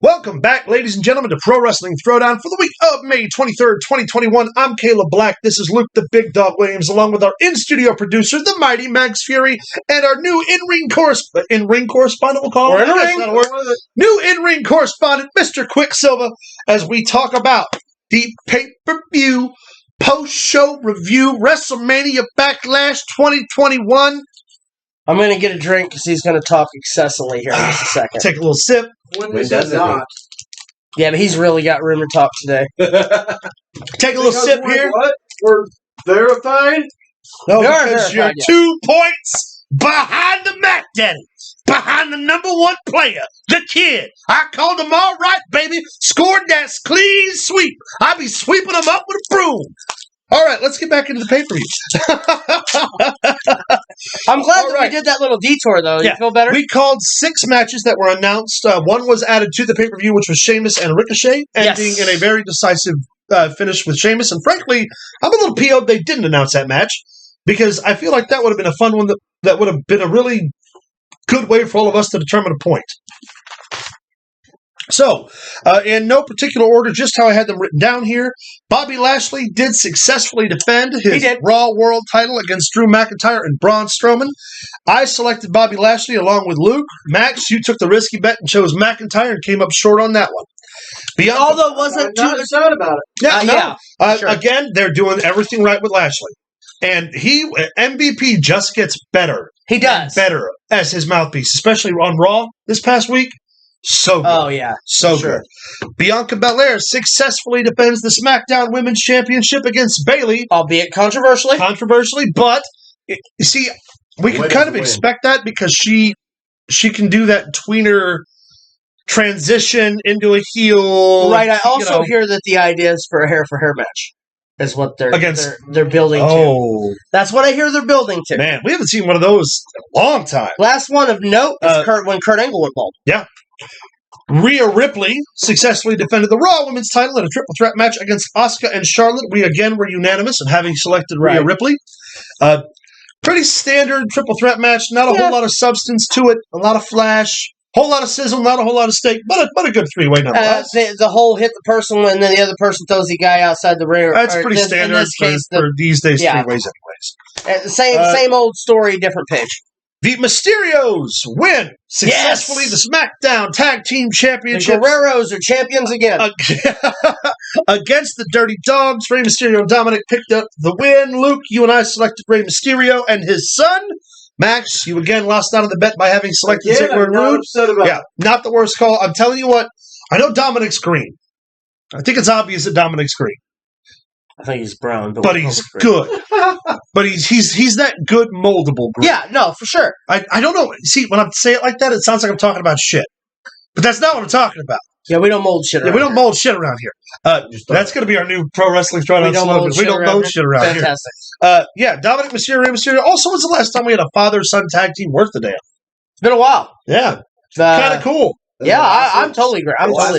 Welcome back, ladies and gentlemen, to Pro Wrestling Throwdown for the week of May 23rd, 2021. I'm Caleb Black. This is Luke the Big Dog Williams, along with our in-studio producer, the mighty Max Fury, and our new in-ring correspondent, we'll call it. New in-ring correspondent, Mr. Quicksilver, as we talk about the pay-per-view post-show review, WrestleMania Backlash 2021. I'm going to get a drink because he's going to talk excessively here in just a second. Take a little sip. When does not? Yeah, but he's really got room to talk today. Take a little sip here. What? We're verified? No, We are because you're verified, yeah. 2 points behind the Mac Daddy. Behind the number one player, the kid. I called him all right, baby. Scored that clean sweep. I'll be sweeping him up with a broom. All right, let's get back into the pay-per-view. I'm glad All that right. we did that little detour, though. Yeah. You feel better? We called 6 matches that were announced. One was added to the pay-per-view, which was Sheamus and Ricochet, ending in a very decisive finish with Sheamus. And frankly, I'm a little PO'd they didn't announce that match because I feel like that would have been a fun one that would have been a really good way for all of us to determine a point. So, in no particular order, just how I had them written down here, Bobby Lashley did successfully defend his Raw World title against Drew McIntyre and Braun Strowman. I selected Bobby Lashley along with Luke. Max, you took the risky bet and chose McIntyre and came up short on that one. Although it wasn't I'm not sad about it. Sure. Again, they're doing everything right with Lashley. And MVP just gets better. He does. Better as his mouthpiece, especially on Raw this past week. So good. Oh, yeah. So Sure. good. Bianca Belair successfully defends the SmackDown Women's Championship against Bayley. Albeit controversially. But, you see, we can kind of expect that because she can do that tweener transition into a heel. Right, I also hear that the idea is for a hair-for-hair match. Is what they're building to. That's what I hear they're building to. Man, we haven't seen one of those in a long time. Last one of note is when Kurt Angle went bald. Yeah. Rhea Ripley successfully defended the Raw Women's title in a triple threat match against Asuka and Charlotte. We again were unanimous in having selected Rhea Ripley. Pretty standard triple threat match. Not a whole lot of substance to it. A lot of flash. Whole lot of sizzle, not a whole lot of steak, but a good three-way nonetheless. The whole hit the person and then the other person throws the guy outside the ring. That's pretty standard for these days, three-ways anyways. Same old story, different page. The Mysterios win successfully the SmackDown Tag Team Championship. The Guerreros are champions again. Against the Dirty Dogs, Rey Mysterio and Dominic picked up the win. Luke, you and I selected Rey Mysterio and his son. Max, you again lost out on the bet by having selected Ziggler and Rude. Yeah, not the worst call. I'm telling you what, I know Dominic's green. I think it's obvious that Dominic's green. I think he's brown. But he's good. But he's that good moldable green. Yeah, no, for sure. I don't know. See, when I say it like that, it sounds like I'm talking about shit. But that's not what I'm talking about. Yeah, we don't mold shit around here. We don't mold shit around here. That's going to be our new Pro Wrestling Throwdown slogan. We don't mold shit around here. Fantastic. Dominic Mysterio, Rey Mysterio. Also, when's the last time we had a father-son tag team worth a damn? It's been a while. Yeah. Kind of cool. Yeah, I'm totally great. Last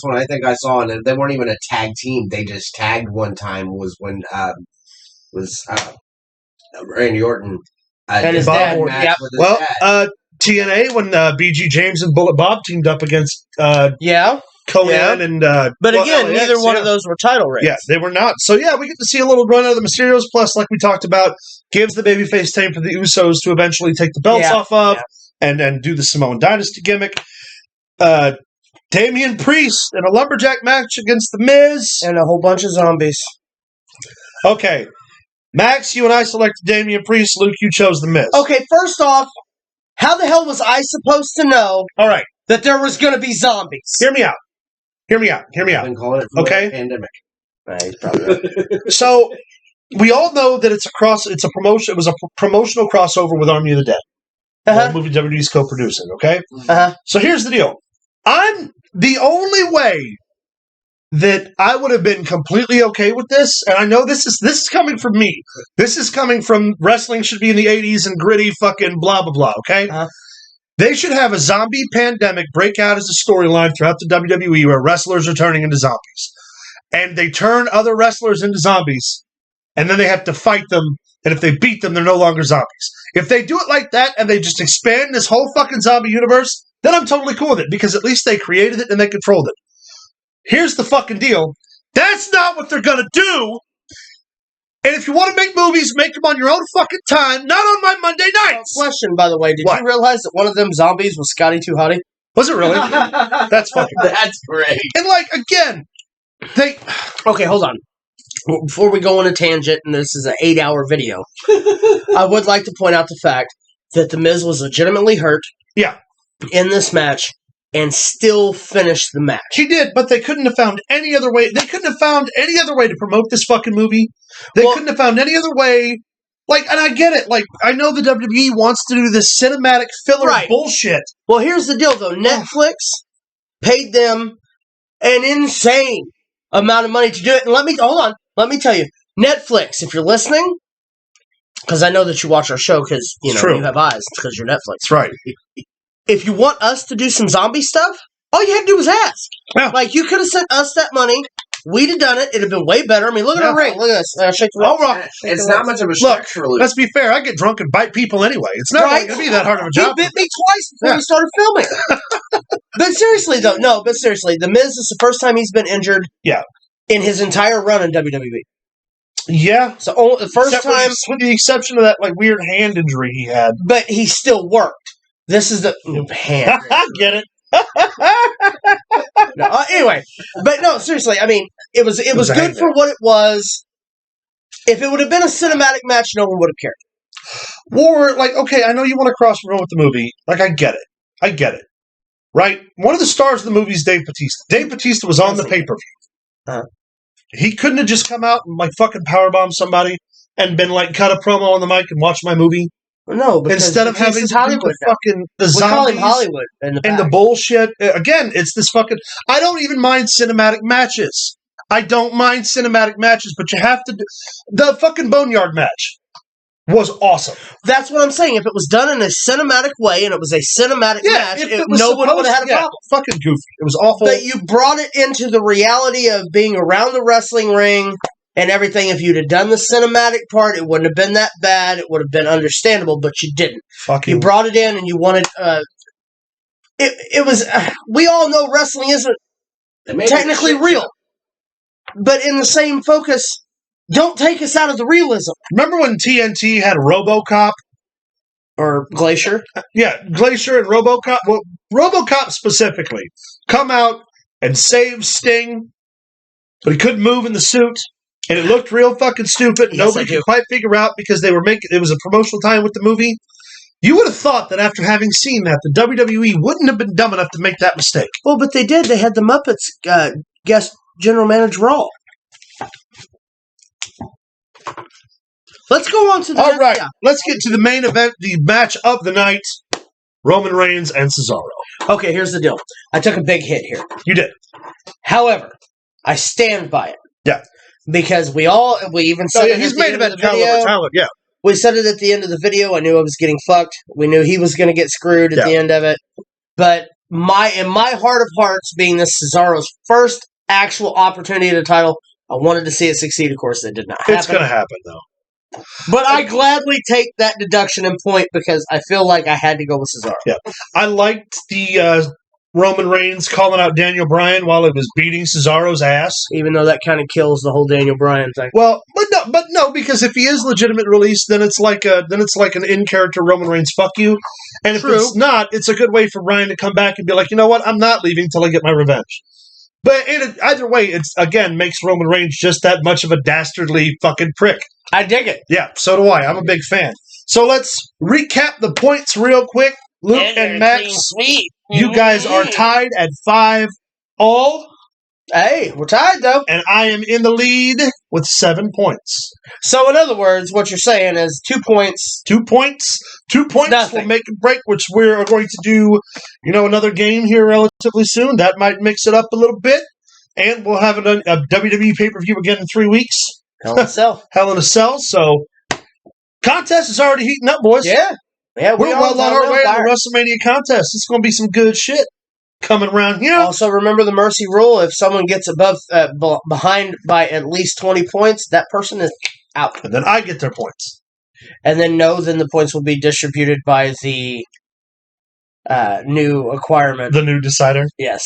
one I think I saw, and they weren't even a tag team. They just tagged one time. Was when Randy Orton and his dad. TNA when BG James and Bullet Bob teamed up against Conan and but again, neither one of those were title reigns. Yeah, they were not. So yeah, we get to see a little run out of the Mysterios. Plus, like we talked about, gives the babyface time for the Usos to eventually take the belts off of and then do the Samoan Dynasty gimmick. Damian Priest in a lumberjack match against The Miz and a whole bunch of zombies. Okay, Max, you and I selected Damian Priest. Luke, you chose The Miz. Okay, first off, how the hell was I supposed to know? All right, that there was going to be zombies? Hear me out. I've been calling it for the pandemic. He's probably right. So we all know that it's a promotion. It was a promotional crossover with Army of the Dead. The movie WWE's co-producing. Okay. So here's the deal. I'm the only way that I would have been completely okay with this, and I know this is coming from me. This is coming from wrestling should be in the 80s and gritty fucking blah blah blah. Okay. They should have a zombie pandemic break out as a storyline throughout the WWE where wrestlers are turning into zombies. And they turn other wrestlers into zombies, and then they have to fight them, and if they beat them, they're no longer zombies. If they do it like that, and they just expand this whole fucking zombie universe, then I'm totally cool with it because at least they created it and they controlled it. Here's the fucking deal. That's not what they're going to do. And if you want to make movies, make them on your own fucking time, not on my Monday nights. Question, by the way. Did you realize that one of them zombies was Scotty Too Hottie? Was it really? That's fucking great. That's great. And, like, again, they... Okay, hold on. Before we go on a tangent, and this is an 8-hour video, I would like to point out the fact that The Miz was legitimately hurt in this match and still finished the match. He did, but they couldn't have found any other way. They couldn't have found any other way to promote this fucking movie. They couldn't have found any other way. Like, and I get it. Like, I know the WWE wants to do this cinematic filler bullshit. Well, here's the deal, though. Netflix paid them an insane amount of money to do it. And hold on. Let me tell you, Netflix, if you're listening, because I know that you watch our show because, you have eyes because you're Netflix. That's right. If you want us to do some zombie stuff, all you had to do was ask. Yeah. Like, you could have sent us that money. We'd have done it. It'd have been way better. I mean, look at our ring. Look at this. Shake the rock. It's not much of a structure. Look, let's be fair. I get drunk and bite people anyway. It's not going to be that hard of a job. You bit me twice before we started filming. But seriously, though. No, but seriously. The Miz is the first time he's been injured in his entire run in WWE. Yeah. So the first time. With the exception of that like weird hand injury he had. But he still worked. This is the hand. I get it. Anyway, but no, seriously, I mean, it was good for what it was. If it would have been a cinematic match, no one would have cared. Or, like, okay, I know you want to cross promote with the movie. Like, I get it. Right? One of the stars of the movie is Dave Bautista. Dave Bautista was on the pay-per-view. He couldn't have just come out and, like, fucking powerbomb somebody and been, like, cut a promo on the mic and watch my movie. No, because instead of having Hollywood fucking the zombies, we call him Hollywood and the bullshit. Again, it's this fucking. I don't even mind cinematic matches. But you have to. The fucking Boneyard match was awesome. That's what I'm saying. If it was done in a cinematic way and it was a cinematic match, no one would have had a problem. Fucking goofy. It was awful. But you brought it into the reality of being around the wrestling ring. And everything, if you'd have done the cinematic part, it wouldn't have been that bad. It would have been understandable, but you didn't. You brought it in and you wanted... It was... we all know wrestling isn't technically real. But in the same focus, don't take us out of the realism. Remember when TNT had RoboCop? Or Glacier? Yeah, Glacier and RoboCop. Well, RoboCop specifically. Come out and save Sting, but he couldn't move in the suit. And it looked real fucking stupid. Yes, nobody could quite figure out because they were it was a promotional time with the movie. You would have thought that after having seen that, the WWE wouldn't have been dumb enough to make that mistake. Well, but they did. They had the Muppets guest general manager Raw. Let's go on to the All right, let's get to the main event, the match of the night, Roman Reigns and Cesaro. Okay, here's the deal. I took a big hit here. You did. However, I stand by it. Yeah. Because we even said it he's at the end of the video. Talent, yeah. We said it at the end of the video. I knew I was getting fucked. We knew he was going to get screwed at the end of it. But in my heart of hearts, being this Cesaro's first actual opportunity at a title, I wanted to see it succeed. Of course, it did not happen. It's going to happen, though. But I gladly take that deduction and point because I feel like I had to go with Cesaro. Yeah. I liked the Roman Reigns calling out Daniel Bryan while he was beating Cesaro's ass. Even though that kind of kills the whole Daniel Bryan thing. Well, but no, because if he is legitimate release, then it's like an in-character Roman Reigns fuck you. And if it's not, it's a good way for Bryan to come back and be like, you know what, I'm not leaving till I get my revenge. But either way, it's again makes Roman Reigns just that much of a dastardly fucking prick. I dig it. Yeah, so do I. I'm a big fan. So let's recap the points real quick. Luke and Max, sweet. You guys are tied at 5 all. Hey, we're tied, though. And I am in the lead with 7 points. So, in other words, what you're saying is 2 points. 2 points. 2 points will make a break, which we're going to do, another game here relatively soon. That might mix it up a little bit. And we'll have a WWE pay-per-view again in 3 weeks. Hell in a Cell. Hell in a Cell. So, contest is already heating up, boys. Yeah. Yeah, we're well on our way to the WrestleMania contest. It's going to be some good shit coming around here. Also, remember the mercy rule. If someone gets behind by at least 20 points, that person is out. And then I get their points. And then the points will be distributed by the new acquirement. The new decider? Yes.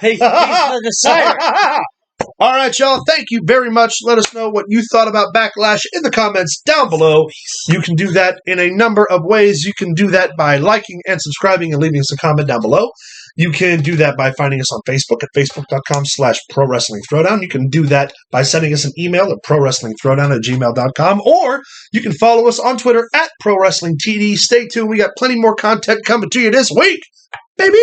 He's the decider. All right, y'all. Thank you very much. Let us know what you thought about Backlash in the comments down below. You can do that in a number of ways. You can do that by liking and subscribing and leaving us a comment down below. You can do that by finding us on Facebook at facebook.com/ProWrestlingThrowdown. You can do that by sending us an email at ProWrestlingThrowdown@gmail.com. Or you can follow us on Twitter at ProWrestlingTD. Stay tuned. We got plenty more content coming to you this week. Baby!